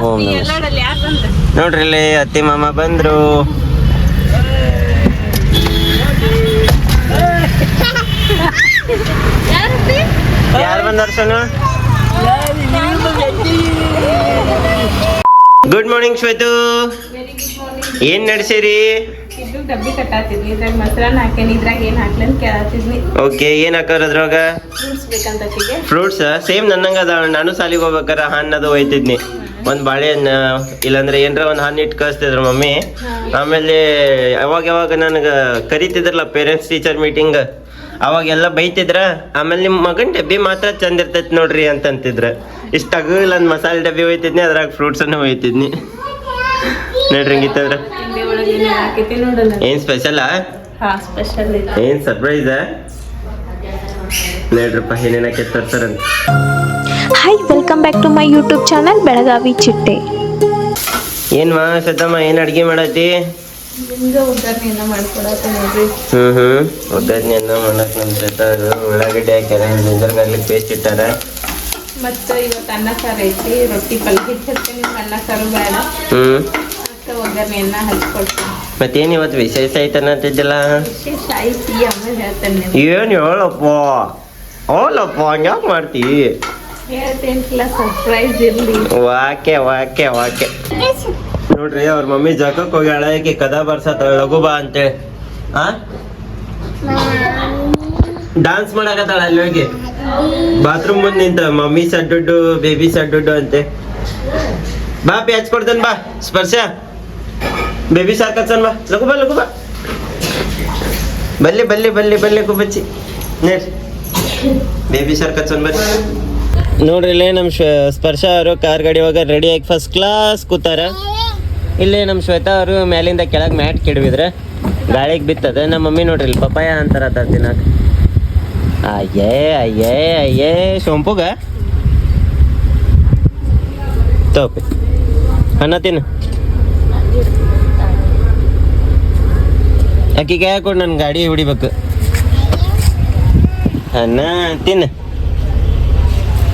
ಓಂ ನಮಃ ನೋಡ್ರಿ ಇಲ್ಲಿ ಅತ್ತಿ ಮಾಮ ಬಂದ್ರು. ಯಾರು ಬಂದಾರ ಸೋನು? Good morning Shwetu. ಏನ್ ನಡೆಸಿರಿ? ಡಬ್ಬಿ ಕಟ್ಟಾತಿದ್ನಿ, ಇದ್ರಾಗ ಮೊಸರನ್ನ ಹಾಕೇನಿ, ಇದ್ರಾಗ ಏನ್ ಹಾಕ್ಲಂತ ಕೇಳಾತಿದ್ನಿ. ಓಕೆ, ಏನ್ ಹಾಕೋರ್ ಅದ್ರಾಗ? ಫ್ರೂಟ್ಸ್ ಬೇಕಂತ ಆಕಿಗೆ. ಫ್ರೂಟ್ಸ್ ಸೇಮ್ ನನ್ನಂಗ ಅದಾವ. ನಾನು ಸಾಲಿಗೆ ಹೋಗ್ಬೇಕಾರ ಹಣ್ಣದು ಒಯ್ತಿದ್ನಿ. ಒಂದ್ ಬಾಳೆಹಣ್ಣ ಇಲ್ಲಾಂದ್ರೆ ಏನ್ರ ಒಂದ್ ಹಣ್ಣು ಇಟ್ಟು ಕಳಿಸ್ತಿದ್ರು ಮಮ್ಮಿ. ಆಮೇಲೆ ಯಾವಾಗ ನನಗ ಕರಿತಿದ್ರಲ್ಲ ಪೇರೆಂಟ್ಸ್ ಟೀಚರ್ ಮೀಟಿಂಗ್, ಅವಾಗೆಲ್ಲ ಬೈತಿದ್ರ. ಆಮೇಲೆ ನಿಮ್ ಮಗನ್ ಡಬ್ಬಿ ಮಾತ್ರ ಚಂದ ಇರ್ತೈತಿ ನೋಡ್ರಿ ಅಂತಂತಿದ್ರ. ಇಷ್ಟ ತಗಲ್ಲ ಒಂದ್ ಮಸಾಲೆ ಡಬ್ಬಿ ಒಯ್ತಿದ್ನಿ, ಅದ್ರಾಗ ಫ್ರೂಟ್ಸ್ ಅನ್ನ ಒಯ್ತಿದ್ನಿ. ನೋಡ್ರಿ ಹಿಂಗಿತ್ತಂದ್ರ ಏನ್ ಸ್ಪೆಷಲ್? ಏನ್ ಸರ್ಪ್ರೈಸ್? ನೋಡ್ರಪ್ಪ ಏನೇನ ತರ್ತಾರಂತ. Hi, welcome back to my YouTube channel Belagavi Chitte. ಏನ್ ಸತಮ್ಮ ಏನ್ ಅಡ್ಗೆ ಮಾಡತ್ತಿ? ಒಗ್ಗರ್ನಿ ಅನ್ನ ಮಾಡಕ್ ನಮ್ ಜೊತೆ ಉಳ್ಳಾಗಡ್ಡಿ ಹಾಕ್ಯಾರ, ಜಿಂಜರ್ ಗಾರ್ಲಿಕ್ ಪೇಸ್ಟ್ ಇಟ್ಟಾರ. ಮತ್ತೆ ಇವತ್ತು ಅನ್ನ ಸಾರು ಐತಿ, ರೊಟ್ಟಿ ಪಲ್ಯ ಹಿಟ್ಟಿರ್ತೀನಿ, ಅನ್ನ ಸಾರು ಬೇಡ, ಒಗ್ಗರ್ನಿ ಅನ್ನ ಹಚ್ಕೊಡ್ತೀನಿ. ಮತ್ತೇನ್ ಇವತ್ತು ವಿಶೇಷ ಐತನ ಅಂತಿದ್ದಿಲ್ಲ? ವಿಶೇಷ ಐತಿ, ಆಮೇಲೆ ಹೇಳ್ತೇನೆ. ಏನ್ ಹೇಳಪ್ಪ ಹಂಗ್ಯಾಕ್ ಮಾಡ್ತಿ? ಹೇಳ್ತೇನಿಲ್ಲ, ಸರ್ಪ್ರೈಸ್ ಇರ್ಲಿ. ವಾಕೆ ವಾಕೆ ವಾಕೆ ನೋಡ್ರಿ, ಅವ್ರ ಮಮ್ಮಿ ಜಗಕ್ಕೆ ಹೋಗ್ಯಾಳ. ಈಕಿ ಕದ ಬರ್ಸತ್ತ ಲಘು ಬಾ ಅಂತೇಳಿ ಡಾನ್ಸ್ ಮಾಡಕತ್ತಾಳ ಅಲ್ಲಿ ಹೋಗಿ. ಬಾತ್ರೂಮ್ ಮುಂದೆ ನಿಂತ ಮಮ್ಮಿ ಸಡ್ಡು ಬೇಬಿ ಸಡ್ಡು ಅಂತೆ. ಬಾ ಪಿ ಹಚ್ಕೊಡ್ತೇನೆ, ಬಾ ಸ್ಪರ್ಶ ಬೇಬಿ ಸಾರ್ ಕಚ್ಚನ್, ಬಾ ಲಘು ಬಾ ಬಲ್ಲಿ ಕುಬಚ್ಚಿ ನೇರ್ ಬೇಬಿ ಸಾರ್ ಕಚ್ಚನ್ ಬರ್ರಿ. ನೋಡ್ರಿ ಇಲ್ಲೇ ನಮ್ಮ ಸ್ಪರ್ಶ ಅವರು ಕಾರ್ ಗಾಡಿ ಒಳಗ ರೆಡಿ ಆಗಿ ಫಸ್ಟ್ ಕ್ಲಾಸ್ ಕೂತಾರ. ಇಲ್ಲೇ ನಮ್ಮ ಶ್ವೇತಾ ಅವರು ಮ್ಯಾಲಿಂದ ಕೆಳಗೆ ಮ್ಯಾಟ್ ಕೆಡವಿದ್ರೆ ಗಾಳಿಗೆ ಬಿತ್ತದ. ನಮ್ಮ ಮಮ್ಮಿ ನೋಡ್ರಿ ಇಲ್ಲಿ ಪಪ್ಪಾಯ ಅಂತಾರ ತಿನ್ನಾಕ. ಅಯ್ಯೇ ಸೋಂಪುಗ ತೋಪಿ ಅನ್ನ ತಿನ್ನು. ಅಕ್ಕಿಗೆ ಹಾಕೊಂಡು ನನ್ನ ಗಾಡಿ ಹೊಡಿಬೇಕು. ಅನ್ನ ತಿನ್ನು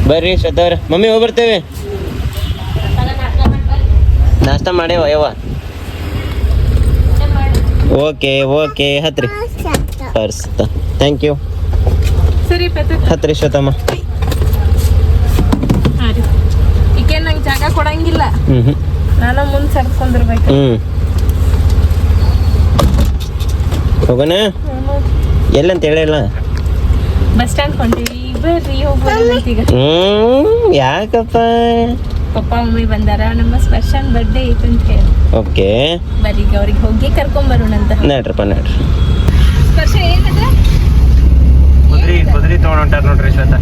ಬರ್ರಿ ಶ್ವೇತವ್ರ. ಮಮ್ಮಿ ಹೋಗ್ಬರ್ತೇವೆ, ನಾಷ್ಟ ಮಾಡೇವ ಯವ್ವ. ಓಕೆ ಹತ್ರಿ ಪರ್ಸ್. Thank you. ಸರಿ ಹತ್ರಿ ಶ್ವೇತಮ್ಮ. ಈಕೆ ನಂಗೆ ಜಾಗ ಕೊಡಂಗಿಲ್ಲ, ನಾನು ಮುಂದೆ ಸರ್ಕೊಂಡಿರ್ಬೇಕು. ಹೋಗೋಣ ಎಲ್ಲಂತ ಹೇಳಿಲ್ಲ. ಬಸ್ ಸ್ಟ್ಯಾಂಡ್ ಕೊಂಡೀವಿ, ಬರ್ರಿ ಹೋಗ್ಬೋದು ಈಗ. ಯಾಕಪ್ಪ? ಪಪ್ಪ ಮಮ್ಮಿ ಬಂದಾರ, ನಮ್ಮ ಸ್ಪರ್ಶನ್ ಬರ್ಡೇ ಐತೆ ಅಂತ ಹೇಳಿ. ಓಕೆ ಬರ್ರಿ ಈಗ ಅವ್ರಿಗೆ ಹೋಗಿ ಕರ್ಕೊಂಡ್ ಬರೋಣ ಅಂತ. ನಡ್ರಪ್ಪ ಸ್ಪರ್ಶ ಏನದ ಕುದುರೆ ತಗೊಂಡ್ ಹೊಂಟಾರ ನೋಡ್ರಿ ಶ್ವೇತ.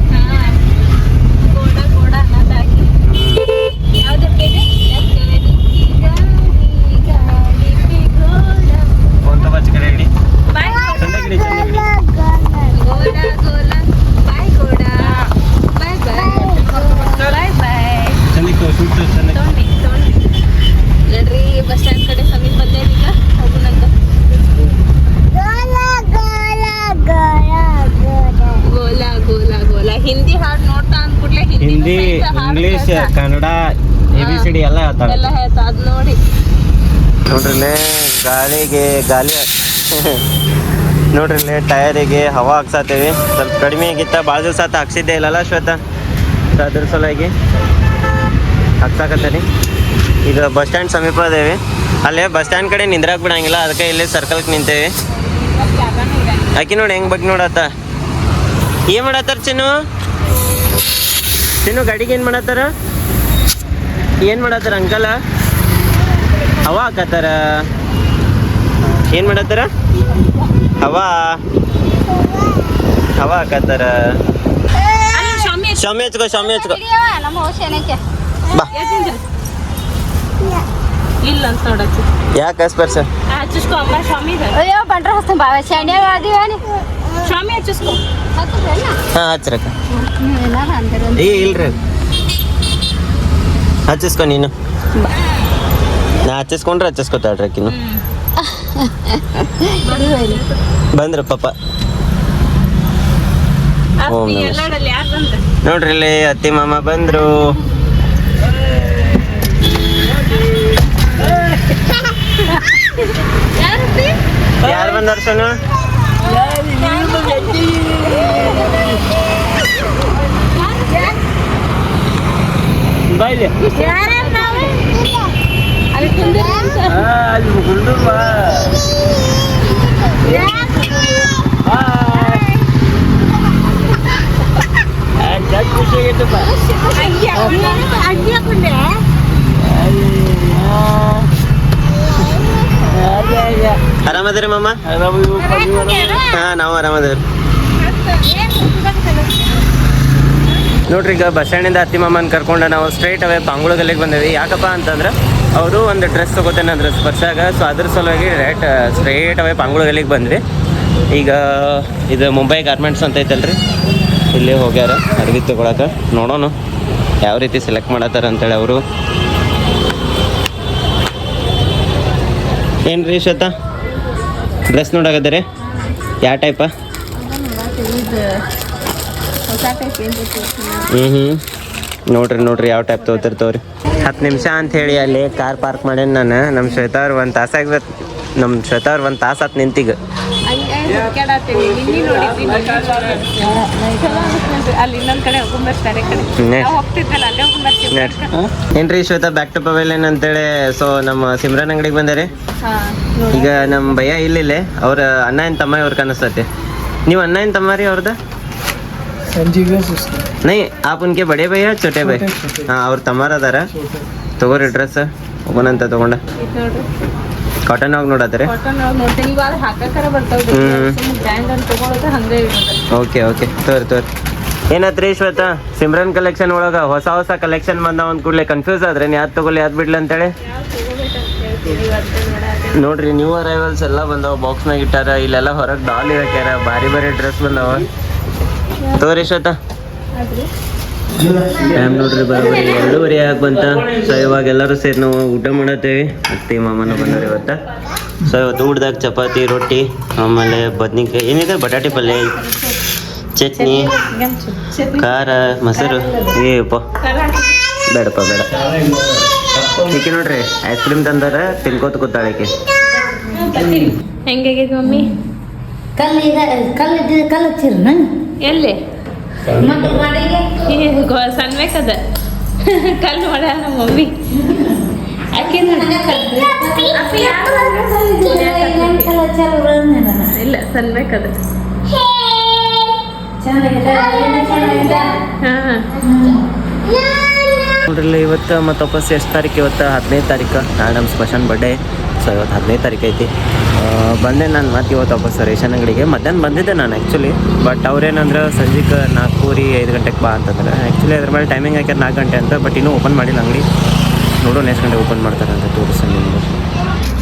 ಗೋಡ ಅನ್ನೋದು ಹಾಕಿ ಯಾವ್ದಕ್ಕೆ ಫೋನ್ ತಗೋಚ್ ಕಡೆ ಹಿಡಿ. ಬಾಯ್ ಚಂದಗಿಡಿ ಗೋಲ ಬಾಯ್ ಗೋಡ ಬಾಯ್ ಚಂದಿಕ್ಕೋ ಶೂಟ್ ತೊಗೊಂಡಿ ನಡ್ರಿ. ಬಸ್ ಸ್ಟ್ಯಾಂಡ್ ಕಡೆ ಸಮೀಪ ಬಂದೇವಿ, ಈಗ ಹೋಗೋಣಂತ. ಗೋಲ ಹಿಂದಿ ಹಾಡು ನೋಡ್ತಾ ಅಂದ್ಕೂಡ್ಲೆ ಹಿಂದಿ ಇಂಗ್ಲಿಷ್ ಕನ್ನಡ ABCD ಎಲ್ಲ ಹೇಳ್ತಾಳೆ. ಎಲ್ಲ ಹೇಳ್ತಾ ಅದ್ ನೋಡಿ. ನೋಡ್ರಿಲ್ಲೇ ಗಾಳಿ ನೋಡ್ರಿಲ್ಲೇ ಟಯರಿಗೆ ಹವಾ ಹಾಕ್ಸತ್ತೇವಿ. ಸ್ವಲ್ಪ ಕಡಿಮೆ ಆಗಿತ್ತ, ಭಾಳ ದಿವಸ ಆತ ಹಾಕ್ಸಿದ್ದೆ ಇಲ್ಲಲ್ಲ ಶ್ವೇತ, ಅದ್ರ ಸಲುವಾಗಿ ಹಾಕ್ಸಾಕತ್ತೇನಿ. ಈಗ ಬಸ್ ಸ್ಟ್ಯಾಂಡ್ ಸಮೀಪ ಅದೇವಿ. ಅಲ್ಲೇ ಬಸ್ ಸ್ಟ್ಯಾಂಡ್ ಕಡೆ ನಿಂದ್ರಾಕ್ ಬಿಡಂಗಿಲ್ಲ, ಅದಕ್ಕೆ ಇಲ್ಲೇ ಸರ್ಕಲ್ಗೆ ನಿಂತೇವಿ. ಆಕಿ ನೋಡಿ ಹೆಂಗ್ ಬಗ್ಗೆ ನೋಡತ್ತ. ಏನ್ ಮಾಡತ್ತಾರ ಚಿನ್ನು ಗಾಡಿಗೆ ಏನ್ ಮಾಡತ್ತಾರ ಅಂಕಲ? ಹವಾ ಹಾಕತ್ತಾರ. ಏನ್ ಮಾಡತ್ತಾರ? ಹವಾ ಹಾಕತ್ತಾರ. ಶಾಮಿ ಹಚ್ಕೋ ಬಾ. ಇಲ್ಲ ಅಂತ ನೋಡಚ್ಚು. ಯಾಕೆ ಸ್ಪರ್ಶ ಹಚ್ಚಿಸ್ಕೊ ಅಮ್ಮ ಶಾಮಿ. ಅಯ್ಯೋ ಬಂಡ್ರ ಹಸ್ತ ಬಾವ ಶಾಣ್ಯಾಗ ಅದೀವಾನಿ ಶಾಮಿ ಹಚ್ಚಿಸ್ಕೊ. ಹಾಂ ಹಚ್ರಕ್ಕ. ಇಲ್ರಿ ಹಚ್ಚಿಸ್ಕೊ ನೀನು. ನಾ ಹಚ್ಚಿಸ್ಕೊಂಡ್ರೆ ಹಚ್ಚಿಸ್ಕೊತಾಳ್ರಕ್ಕಿನ್ನು. ಬಂದ್ರ ಪಾಪ. ಎಲ್ಲರಲ್ಲಿ ಯಾರು ಬಂದ್ರು ನೋಡ್ರಿ ಇಲ್ಲಿ ಅತ್ತಿ ಮಾಮ ಬಂದ್ರು. ದರ್ಶನ ಬಾಯ್ಲಿ ಖುಷಿ ಆಗೈತಪ್ಪ. ಆರಾಮದ್ರಿ ಮಾಮ? ಹಾ ನಾವು ಆರಾಮದೇವ್ರಿ ನೋಡ್ರಿ. ಈಗ ಬಸ್ ಸ್ಟ್ಯಾಂಡಿಂದ ಅತ್ತಿ ಮಾಮನ್ ಕರ್ಕೊಂಡು ನಾವು ಸ್ಟ್ರೈಟ್ ಅವೇ ಪಾಂಗುಳ ಗಲ್ಲಿಗೆ ಬಂದೇವಿ. ಯಾಕಪ್ಪ ಅಂತಂದ್ರೆ ಅವರು ಒಂದು ಡ್ರೆಸ್ ತೊಗೋತೇನೆ ಅಂದ್ರೆ ಸ್ಪರ್ಶಾಗ, ಸೊ ಅದ್ರ ಸಲುವಾಗಿ ಡೈರೆಕ್ಟ್ ಸ್ಟ್ರೈಟ್ ಅವೇ ಪಾಂಗುಳ ಗಲ್ಲಿಗೆ ಬಂದ್ವಿ. ಈಗ ಇದು ಮುಂಬೈ ಗಾರ್ಮೆಂಟ್ಸ್ ಅಂತ ಐತಲ್ರಿ, ಇಲ್ಲಿ ಹೋಗ್ಯಾರ ಅರ್ವಿ ತೊಗೊಳಕ್ಕೆ. ನೋಡೋಣ ಯಾವ ರೀತಿ ಸೆಲೆಕ್ಟ್ ಮಾಡತ್ತಾರ ಅಂತೇಳಿ ಅವರು. ಏನು ರೀ ಶ್ವೇತಾ ಡ್ರೆಸ್ ನೋಡಾಕತ್ತೀರಿ? ಯಾವ ಟೈಪ? ನೋಡ್ರಿ ಯಾವ ಟೈಪ್ ತೊಗೋತಿರ್ತವ್ರಿ. 10 ನಿಮಿಷ ಅಂತ ಹೇಳಿ ಅಲ್ಲಿ ಕಾರ್ ಪಾರ್ಕ್ ಮಾಡೇನಿ ನಾನು. ನಮ್ಮ ಶ್ವೇತಾ ಅವ್ರು 1 ತಾಸು ಆಗ್ಬೇಕು. ನಮ್ಮ ಶ್ವೇತಾ ಅವ್ರು 1 ತಾಸು ಆತು ನಿಂತಿಗ. ಏನ್ರಿ ಶ್ವೇತಾ ಬ್ಯಾಕ್ ಟು ಪವೆಲಿಯನ್ ಅಂತೇಳಿ. ಸೊ ನಮ್ಮ ಸಿಮ್ರನ್ ಅಂಗಡಿಗೆ ಬಂದಾರೆ. ಈಗ ನಮ್ಮ ಭಯ್ಯ ಇಲ್ಲಿಲ್ಲೇ, ಅವ್ರ ಅಣ್ಣ ಏನ್ ತಮ್ಮ ಇವ್ರು ಕಾಣಿಸ್ತತಿ. ನೀವು ಅಣ್ಣ ಏನ್ ತಮ್ಮ ರೀ ಅವ್ರದ? नहीं आप उनके बड़े भाई या छोटे भाई? हाँ ಅವ್ರ ತಮ್ಮರ ಅದಾರ. ತಗೋರಿ ಡ್ರೆಸ್ ಹೋಗೋಣಂತ ತಗೊಂಡ. ಕಾಟನ್ ಆಗಿ ನೋಡತ್ತಾರೆ. ಓಕೆ ತೋರಿ ಏನಾತ್ರಿ ಶ್ವೇತಾ? ಸಿಮ್ರನ್ ಕಲೆಕ್ಷನ್ ಒಳಗ ಹೊಸ ಕಲೆಕ್ಷನ್ ಬಂದಾವ ಅಂದ ಕೂಡಲೇ ಕನ್ಫ್ಯೂಸ್ ಆದ್ರೆ ಯಾವ್ದು ತಗೊಳ್ಳಿ ಯಾವ್ದು ಬಿಡ್ಲಿ ಅಂತೇಳಿ. ನೋಡ್ರಿ ನ್ಯೂ ಅರೈವಲ್ಸ್ ಎಲ್ಲ ಬಂದಾವ, ಬಾಕ್ಸ್ನಾಗ ಇಟ್ಟಾರ. ಇಲ್ಲೆಲ್ಲ ಹೊರಗೆ ಡಾಲ್ ಹಾಕ್ಯಾರ, ಭಾರಿ ಡ್ರೆಸ್ ಬಂದಾವ. ತೋರಿ ಶ್ವೇತಾ ಟೈಮ್ ನೋಡ್ರಿ ಬರೋಬರಿ 2:30 ಆಗಿ ಬಂತ. ಸೊ ಇವಾಗ ಎಲ್ಲರೂ ಸೇರಿ ನಾವು ಊಟ ಮಾಡತ್ತೇವಿ. ಅತ್ತಿ ಮಾಮನ ಬಂದವ್ರಿ ಇವತ್ತು. ಸೊ ಇವತ್ತು ಊಟದಾಗ ಚಪಾತಿ, ರೊಟ್ಟಿ, ಆಮೇಲೆ ಬದ್ನಿಕಾಯಿ ಏನಿದೆ, ಬಟಾಟೆ ಪಲ್ಯ, ಚಟ್ನಿ, ಖಾರ, ಮೊಸರು. ಏಪ್ಪ ಬೇಡಪ್ಪ ಬೇಡ. ಈಕೆ ನೋಡ್ರಿ ಐಸ್ ಕ್ರೀಮ್ ತಂದಾರ, ತಿನ್ಕೋತ ಕೂತಾಳಕ್ಕೆ. ಹೆಂಗಾಗೈತಿ ಮಮ್ಮಿ? ಎಲ್ಲಿ ಸಣ್ಬೇಕದ ಕಲ್ಲು ಮಾಡ ನಮ್ಮ ಮಮ್ಮಿ. ಇಲ್ಲ ಸಣ್ಬೇಕದ. ನೋಡ್ರಿ ಇವತ್ತು ಮತ್ತು ವಾಪಸ್ ಎಷ್ಟು ತಾರೀಕು? ಇವತ್ತು 15ನೇ ತಾರೀಕು. ನಾಳೆ ನಮ್ಮ ಸ್ಪೆಷಲ್ ಬರ್ಡೇ. ಸೊ ಇವತ್ತು 15ನೇ ತಾರೀಕು ಐತಿ. ಬಂದೆ ನಾನು ಮತ್ತೆ ಇವತ್ತು ವಾಪಸ್ ರೇಷನ್ ಅಂಗಡಿಗೆ. ಮಧ್ಯಾಹ್ನ ಬಂದಿದ್ದೆ ನಾನು ಆ್ಯಕ್ಚುಲಿ. ಬಟ್ ಅವ್ರೇನಂದ್ರೆ ಸಂಜೆಗೆ 4:30-5 ಗಂಟೆಗೆ ಬಾ ಅಂತಂದ್ರೆ. ಆ್ಯಕ್ಚುಲಿ ಅದ್ರ ಮೇಲೆ ಟೈಮಿಂಗ್ ಹಾಕ್ಯಾರ 4 ಗಂಟೆ ಅಂತ. ಬಟ್ ಇನ್ನೂ ಓಪನ್ ಮಾಡಿಲ್ಲ ಅಂಗಡಿ. ನೋಡೋಣ ಎಷ್ಟು ಗಂಟೆ ಓಪನ್ ಮಾಡ್ತಾರೆ ಅಂತ ತೋರಿಸ್ತೀನಿ ನಿಮ್ಗೆ.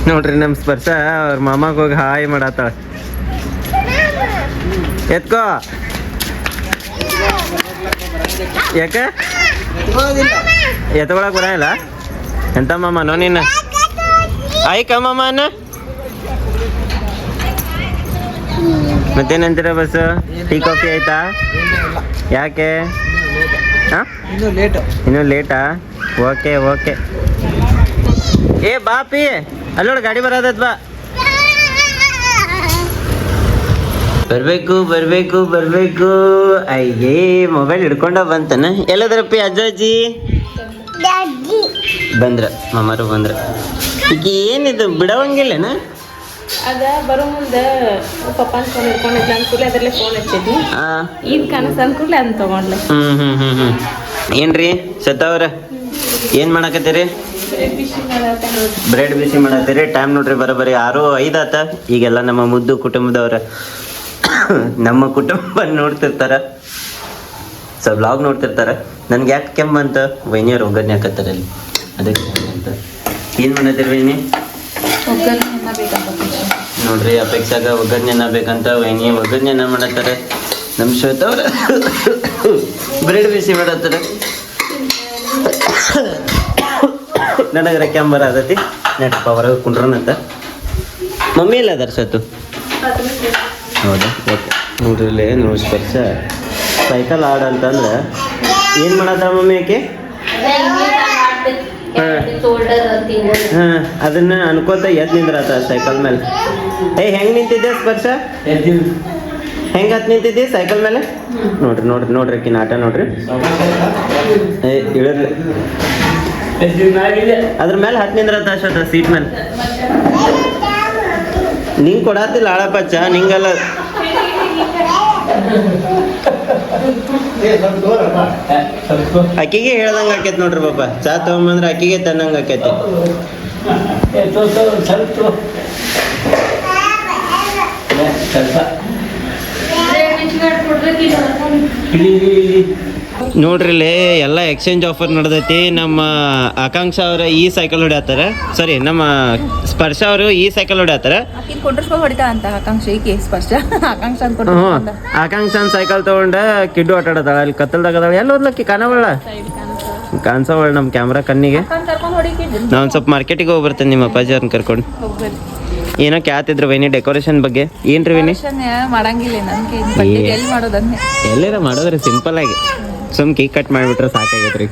ನೋಡ್ರಿ ನಮ್ಮ ಸ್ಪರ್ಶ ಅವ್ರ ಮಾಮಾಗ ಹೋಗಿ ಹಾಯ್ ಮಾಡತ್ತಾಳ. ಎತ್ಕೋ ಯಾಕೆ ಎತ್ಕೊಳಕ್ ಬರಂಗಿಲ್ಲ? ಎಂತ ಮಾಮನೋ ನೀನು? ಆಯ್ಕ ಮಾಮನ ಮತ್ತೇನಂತೀರ ಬಸ್? ಟೀ ಕಾಫಿ ಆಯ್ತಾ? ಯಾಕೆ ಇನ್ನೂ ಲೇಟಾ? ಓಕೆ ಏ ಬಾಪಿ ಅಲ್ಲೋಡ ಗಾಡಿ ಬರೋದತ್ ಬಾ. ಬರ್ಬೇಕು. ಅಯ್ಯೇ ಮೊಬೈಲ್ ಹಿಡ್ಕೊಂಡ ಬಂತನ. ಎಲ್ಲದ್ರಪ್ಪಿ ಅಜ್ಜಿ ಬಂದ್ರ? ಮಾಮಾರು ಬಂದ್ರ. ಈಗ ಏನಿದು ಬಿಡವಂಗಿಲ್ಲನ? ಅದ ಬರೋ ಮುಂದೆ ಪಪ್ಪನ ಫೋನ್ ಹಿಡ್ಕೊಂಡಿದ್ಲ ಅನ್ಕೂಲೆ ಅದ್ರಲ್ಲೇ ಫೋನ್ ಹಚ್ಚಿದ್ನಿ. ಈಗ ಕನಸು ಅನ್ಕೂಲೆ ಅದನ್ನ ತಗೊಂಡ್ಲ. ಏನ್ರಿ ಸತ್ತವ್ರ ಏನ್ ಮಾಡಕತ್ತೀರಿ? ಬ್ರೆಡ್ ಬಿಸಿ ಮಾಡತ್ತೀರಿ. ಟೈಮ್ ನೋಡ್ರಿ ಬರೋಬರಿ 6:05 ಆತ. ಈಗೆಲ್ಲ ನಮ್ಮ ಮುದ್ದು ಕುಟುಂಬದವ್ರ ನಮ್ಮ ಕುಟುಂಬ ನೋಡ್ತಿರ್ತಾರ. So blog ನೋಡ್ತಿರ್ತಾರ. ನನ್ಗೆ ಯಾಕೆ ಕೆಮ್ಮಂತ ವೈನಿಯವ್ರು ಒಗ್ಗರಣೆ ಹಾಕತ್ತಾರ ಅಲ್ಲಿ, ಅದಕ್ಕೆ ಅಂತ. ಏನ್ ಮಾಡತ್ತೀರಿ ವೈನಿ? ನೋಡ್ರಿ ಅಪೇಕ್ಷಾಗ ಒಗ್ಗರಣೆ ಬೇಕಂತ ವೈನಿ ಒಗ್ಗರಣೆ ಮಾಡತ್ತಾರ. ನಮ್ಮ ಶ್ವೇತವ್ರ ಬ್ರೆಡ್ ಬಿಸಿ ಮಾಡತ್ತಾರ. ನನಗರ ಕೆಂಬರ ಆದತಿ. ನೆಟ್ಪ ಹೊರಗೆ ಕುಂಡ್ರನಂತ. ಮಮ್ಮಿ ಇಲ್ಲ ಅದಾರ ಸತ್ತು? ಹೌದಾ? ಓಕೆ. ನೋಡ್ರಿ ನೋಡಿ ಸ್ಪರ್ಶ ಸೈಕಲ್ ಆಡ ಅಂತಂದ್ರೆ ಏನು ಮಾಡತ್ತಾರ ಮಮ್ಮಿ? ಆಕೆ ಹಾ ಅದನ್ನ ಅನ್ಕೋತ ಎದ್ ನಿಂದ್ರಾತ ಸೈಕಲ್ ಮೇಲೆ. ಹೆಂಗ್ ನಿಂತಿದ್ದೆ ಸ್ಪರ್ಶ? ಹೆಂಗ್ ಹತ್ ನಿಂತಿದ್ದಿ ಸೈಕಲ್ ಮೇಲೆ? ನೋಡ್ರಿ ಆಕಿನ ಆಟ ನೋಡ್ರಿ. ಇಳಿರ್ಲಿ ಅದ್ರ ಮೇಲೆ ಹತ್ ನಿಂದ್ರಾತ ಅಷ್ಟದ ಸೀಟ್ ಮೇಲೆ. ನಿಂಗ್ ಕೊಡಾತಿಲ್ಲ ಆಳಪಚ್ಚ ನಿಂಗಲ್ಲ. ಅಕ್ಕಿಗೆ ಹೇಳ್ದಂಗ ಆಕೈತಿ ನೋಡ್ರಿ ಪಾಪ. ಚಾ ತಗೊಂಬಂದ್ರ ಅಕ್ಕಿಗೆ ತನ್ನಂಗ ಆಕೈತಿ. ನೋಡ್ರಿಲ್ಲಿ ಎಲ್ಲ ಎಕ್ಸ್ಚೇಂಜ್ ಆಫರ್ ನಡೆದೈತಿ. ನಮ್ಮ ಆಕಾಂಕ್ಷ ಅವ್ರ ಈ ಸೈಕಲ್ ಹೊಡ್ಯಾತಾರ, ಸಾರಿ ನಮ್ಮ ಸ್ಪರ್ಶ ಅವರು ಈ ಸೈಕಲ್ ಹೊಡ್ಯಾತಾರ. ಆಕಾಂಕ್ಷ ಸೈಕಲ್ ತಗೊಂಡ ಕಿಡ್ಡು ಆಟ ಆಡತಾಳ. ಅಲ್ಲಿ ಕತ್ತಲ್ದಾಗದಾಳ. ಎಲ್ಲ ಓದ್ಲಕ್ಕಿ ಕಾಣವಳ ಕಾಣಿಸವಳ ನಮ್ಮ ಕ್ಯಾಮ್ರಾ ಕಣ್ಣಿಗೆ. ನಾ ಒಂದ್ ಸ್ವಲ್ಪ ಮಾರ್ಕೆಟಿಗೆ ಹೋಗಿ ಬರ್ತೇನೆ ನಿಮ್ಮ ಅಪ್ಪಾಜಿ ಅವ್ರನ್ನ ಕರ್ಕೊಂಡು. ಏನೋ ಕ್ಯಾತಿದ್ರು ವೈನಿ ಡೆಕೋರೇಷನ್ ಬಗ್ಗೆ. ಏನ್ರಿ ವೈನಿ? ಎಲ್ಲಾರ ಮಾಡೋದ್ರಿ ಸಿಂಪಲ್ ಆಗಿ ಸುಮ್ ಕೇಕ್ ಕಟ್ ಮಾಡಿಬಿಟ್ರೆ ಸಾಕಾಗೈತ್ರಿ.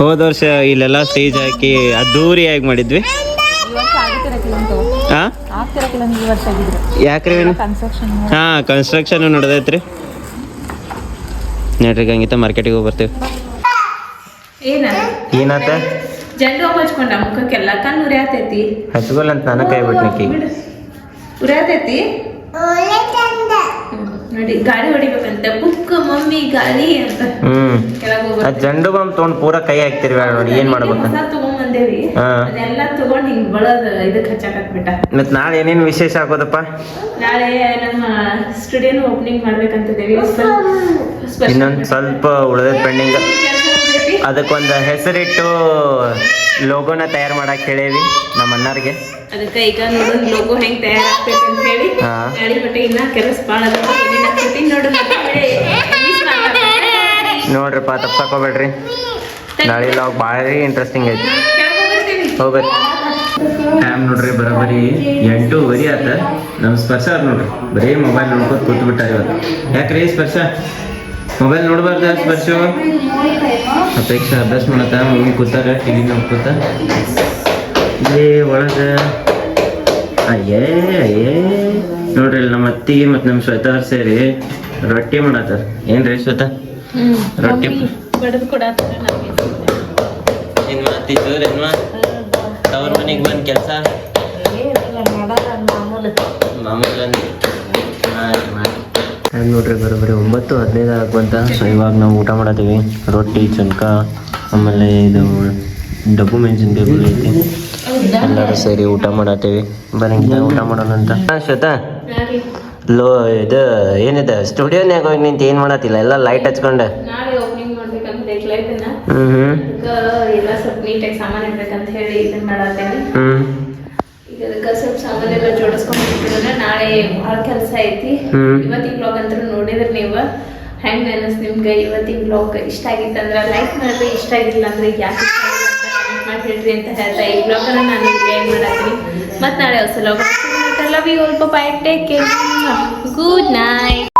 ಹೋದ ವರ್ಷ ಇಲ್ಲೆಲ್ಲ ಸ್ಟೇಜ್ ಹಾಕಿ ಅದ್ದೂರಿಯಾಗಿ ಮಾಡಿದ್ವಿ. ಯಾಕ್ರಿ ಹಾ ಕನ್ಸ್ಟ್ರಕ್ಷನ್ ನಡೆದೈತ್ರಿ. ನೋಡ್ರಿ ಗಂಗಿತ ಮಾರ್ಕೆಟಿಗೆ ಹೋಗಿ ಬರ್ತೀವಿ. ಏನಾತ? ಜಂಡು ಹಚ್ಕೊಂಡ ಮುಖಕ್ಕೆಲ್ಲ ಕಣ್ಣು ಉರಿಯಾತೈತಿ. ಹಚ್ಕೊಲ್ ಅಂತ ನಾನು ಕೈ ಬಿಟ್ನಿಕ್ಕಿ ಉರಿಯಾತೈತಿ. ನೋಡಿ ಗಾಡಿ ಹೊಡಿಬೇಕಂತ ಬುಕ್ ಮಮ್ಮಿ ಗಾಡಿ ಅಂತ. ಜಂಡು ಬಾಂಬ್ ತಗೊಂಡ್ ಪೂರಾ ಕೈ ಹಾಕ್ತಿರಿ ನೋಡಿ. ಏನ್ ಮಾಡ್ಬೇಕು ತಗೊಂಡ್ಬಂದೇವಿ. ಅದೆಲ್ಲ ತಗೊಂಡ್ ಹಿಂಗ್ ಬಳದ್ ಇದಕ್ ಹಚ್ಚಾಕತ್ಬಿಟ್ಟ. ಮತ್ ನಾಳೆ ಏನೇನ್ ವಿಶೇಷ ಆಗೋದಪ್ಪ? ನಾಳೆ ನಮ್ಮ ಸ್ಟುಡಿಯೋನ ಓಪನಿಂಗ್ ಮಾಡ್ಬೇಕಂತಿದ್ದೇವಿ. ಇನ್ನೊಂದ್ ಸ್ವಲ್ಪ ಉಳಿದ ಪೆಂಡಿಂಗ್. ಅದಕ್ಕೊಂದು ಹೆಸರಿಟ್ಟು ಲೋಗೋನ ತಯಾರು ಮಾಡಕ್ ಹೇಳೇವಿ ನಮ್ಮ ಅಣ್ಣಾರ್ಗೆ. ಅದಕ್ಕೆ ಈಗ ನೋಡೋಣ ಲೋಗೋ ಹೆಂಗ್ ತಯಾರಾಗ್ತೈತೆ ಅಂತ ಹೇಳಿ. ನಾಳೆ ಬಟ್ಟೆ ಇನ್ನ ಕೆಲಸ ಭಾಳ ನೋಡ್ರಿಪ್ಪ ತಪ್ಸಕೋಬೇಡ್ರಿ. ನಾಳೆ ಲಾಗ್ ಭಾರಿ ಇಂಟ್ರೆಸ್ಟಿಂಗ್ ಐತಿ. ಹೋಗ್ರಿ ಟೈಮ್ ನೋಡ್ರಿ ಬರೋಬ್ಬರಿ 8:15 ಆತ. ನಮ್ಮ ಸ್ಪರ್ಶ ಅವ್ರು ನೋಡ್ರಿ ಬರೀ ಮೊಬೈಲ್ ನೋಡ್ಕೊತ ಕೂತ್ ಬಿಟ್ಟಾರ ಇವತ್ತು. ಯಾಕ್ರಿ ಸ್ಪರ್ಶ ಮೊಬೈಲ್ ನೋಡ್ಬಾರ್ದ? ಸ್ಪರ್ಶ ಅಪೇಕ್ಷಾ ಅಭ್ಯಾಸ ಮಾಡತ್ತ. ಮಮ್ಮಿ ಕೂತಾರ ಟಿವಿ ನೋಡ್ಕೊತ. ಇದೇ ಒಳಗ ಅಯ್ಯೇ ನೋಡ್ರಿ ನಮ್ಮ ಅತ್ತಿಗೆ ಮತ್ತು ನಮ್ಮ ಶ್ವೇತಾ ಅವ್ರು ಸೇರಿ ರೊಟ್ಟಿ ಮಾಡತ್ತಾರ. ಏನ್ರಿ ಶ್ವೇತಾ? ರೊಟ್ಟಿ ಏನ್ ಮಾಡ್ತಿತ್ತು ರೇನ್ವಾ? ಅವ್ರ ಮನೆಗೆ ಬಂದು ಕೆಲಸ ಮಾಮೂಲಿ ನೋಡ್ರಿ ಬರೋಬ್ಬರಿ 9:15 ಆಗುವಂತ. ಸೊ ಇವಾಗ ನಾವು ಊಟ ಮಾಡತ್ತೀವಿ. ರೊಟ್ಟಿ ಚುನ್ಕ ಆಮೇಲೆ ಇದು ಡಬ್ಬು ಮೆಣಸಿನ್ಕಾಯಿ ಐತಿ. ಎಲ್ಲರೂ ಸೇರಿ ಊಟ ಮಾಡತ್ತೀವಿ. ಬರಂಗಿಲ್ಲ ಊಟ ಮಾಡೋಣ ಅಂತ. ಶ್ವೇತಾ ಇದು ಏನಿದೆ ಸ್ಟುಡಿಯೋನ್ಯಾಗ ಹೋಗಿ ನಿಂತು ಏನ್ ಮಾಡತ್ತಿಲ್ಲ? ಎಲ್ಲ ಲೈಟ್ ಹಚ್ಕೊಂಡ ಎಲ್ಲ ಸ್ವಲ್ಪ ನೀಟಾಗಿ ಸಾಮಾನು ಇಡ್ಬೇಕಂತ ಹೇಳಿ ಇದನ್ನ ಮಾಡತ್ತೇನೆ. ಈಗ ಅದಕ್ಕೆ ಸ್ವಲ್ಪ ಸಾಮಾನೆಲ್ಲ ಜೋಡಿಸ್ಕೊಂಡ್ಬಿಟ್ಟಿದ್ರೆ ನಾಳೆ ಭಾಳ ಕೆಲಸ ಐತಿ. ಇವತ್ತಿನ ಬ್ಲಾಗ್ ಅಂತ ನೋಡಿದ್ರೆ ನೀವು ಹೆಂಗ್ ಅನಿಸ್ ನಿಮ್ಗೆ ಇವತ್ತಿನ ಬ್ಲಾಗ್ ಇಷ್ಟ ಆಗಿತ್ತಂದ್ರೆ ಲೈಕ್ ಮಾಡ್ರಿ. ಇಷ್ಟ ಆಗಿಲ್ಲ ಅಂದ್ರೆ ಯಾಕೆ ಇಷ್ಟ ಆಗಿಲ್ಲ ಅಂತ ಕಮೆಂಟ್ ಮಾಡಿ ಹೇಳ್ರಿ ಅಂತ ಹೇಳ್ತಾ ಈ ಬ್ಲಾಗನ್ನು ನಾನು ಎಂಡ್ ಮಾಡತ್ತೀನಿ. ಮತ್ತೆ ನಾಳೆ ಹೊಸ love you all. Bye. Take care. Good night.